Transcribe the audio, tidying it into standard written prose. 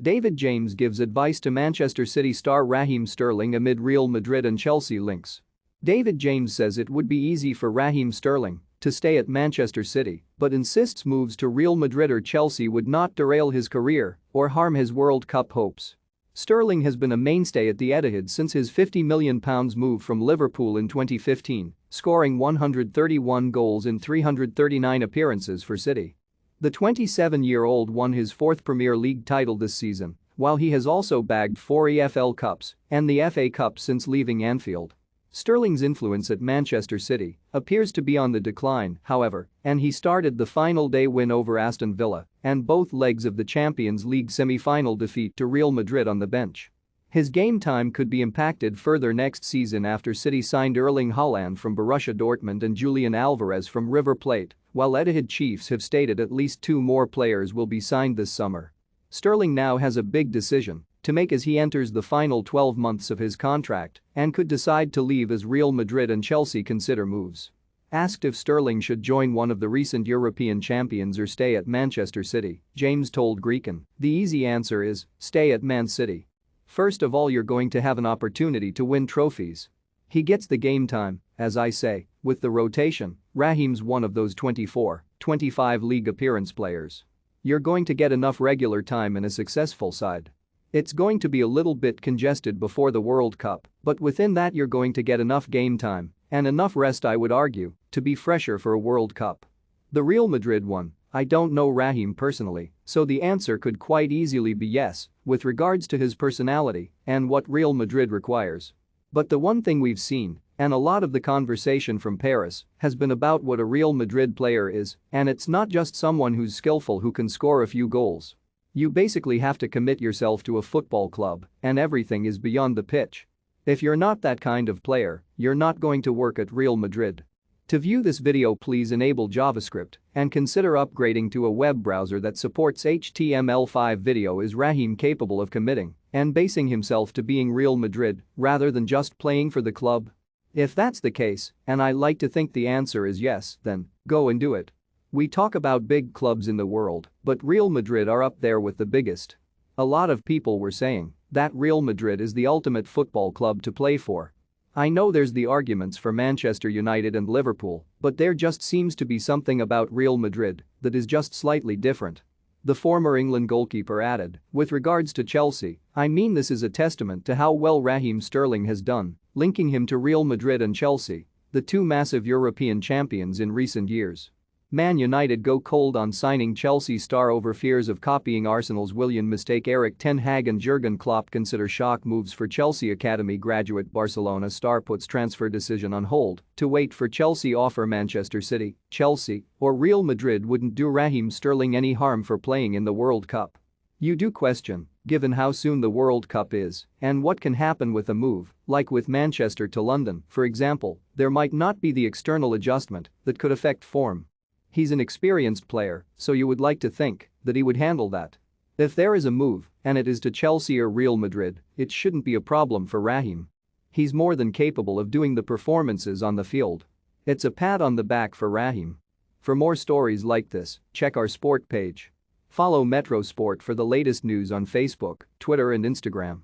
David James gives advice to Manchester City star Raheem Sterling amid Real Madrid and Chelsea links. David James says it would be easy for Raheem Sterling to stay at Manchester City, but insists moves to Real Madrid or Chelsea would not derail his career or harm his World Cup hopes. Sterling has been a mainstay at the Etihad since his £50 million move from Liverpool in 2015, scoring 131 goals in 339 appearances for City. The 27-year-old won his fourth Premier League title this season, while he has also bagged 4 EFL Cups and the FA Cup since leaving Anfield. Sterling's influence at Manchester City appears to be on the decline, however, and he started the final day win over Aston Villa and both legs of the Champions League semi-final defeat to Real Madrid on the bench. His game time could be impacted further next season after City signed Erling Haaland from Borussia Dortmund and Julian Alvarez from River Plate, while Etihad chiefs have stated at least 2 more players will be signed this summer. Sterling now has a big decision to make as he enters the final 12 months of his contract and could decide to leave as Real Madrid and Chelsea consider moves. Asked if Sterling should join one of the recent European champions or stay at Manchester City, James told Greeken, "The easy answer is, stay at Man City. First of all, you're going to have an opportunity to win trophies. He gets the game time, as I say, with the rotation, Raheem's one of those 24, 25 league appearance players. You're going to get enough regular time in a successful side. It's going to be a little bit congested before the World Cup, but within that you're going to get enough game time and enough rest, I would argue, to be fresher for a World Cup." The Real Madrid one, I don't know Raheem personally, so the answer could quite easily be yes, with regards to his personality and what Real Madrid requires. But the one thing we've seen, and a lot of the conversation from Paris, has been about what a Real Madrid player is, and it's not just someone who's skillful who can score a few goals. You basically have to commit yourself to a football club, and everything is beyond the pitch. If you're not that kind of player, you're not going to work at Real Madrid. To view this video, please enable JavaScript and consider upgrading to a web browser that supports HTML5. Video. Is Raheem capable of committing and basing himself to being Real Madrid rather than just playing for the club? If that's the case, and I like to think the answer is yes, then go and do it. We talk about big clubs in the world, but Real Madrid are up there with the biggest. A lot of people were saying that Real Madrid is the ultimate football club to play for. I know there's the arguments for Manchester United and Liverpool, but there just seems to be something about Real Madrid that is just slightly different. The former England goalkeeper added, with regards to Chelsea, I mean this is a testament to how well Raheem Sterling has done, linking him to Real Madrid and Chelsea, the 2 massive European champions in recent years. Man United go cold on signing Chelsea star over fears of copying Arsenal's Willian mistake. Erik ten Hag and Jurgen Klopp consider shock moves for Chelsea academy graduate. Barcelona star puts transfer decision on hold to wait for Chelsea offer. Manchester City, Chelsea, or Real Madrid wouldn't do Raheem Sterling any harm for playing in the World Cup. You do question, given how soon the World Cup is and what can happen with a move, like with Manchester to London, for example, there might not be the external adjustment that could affect form. He's an experienced player, so you would like to think that he would handle that. If there is a move, and it is to Chelsea or Real Madrid, it shouldn't be a problem for Raheem. He's more than capable of doing the performances on the field. It's a pat on the back for Raheem. For more stories like this, check our sport page. Follow Metro Sport for the latest news on Facebook, Twitter and Instagram.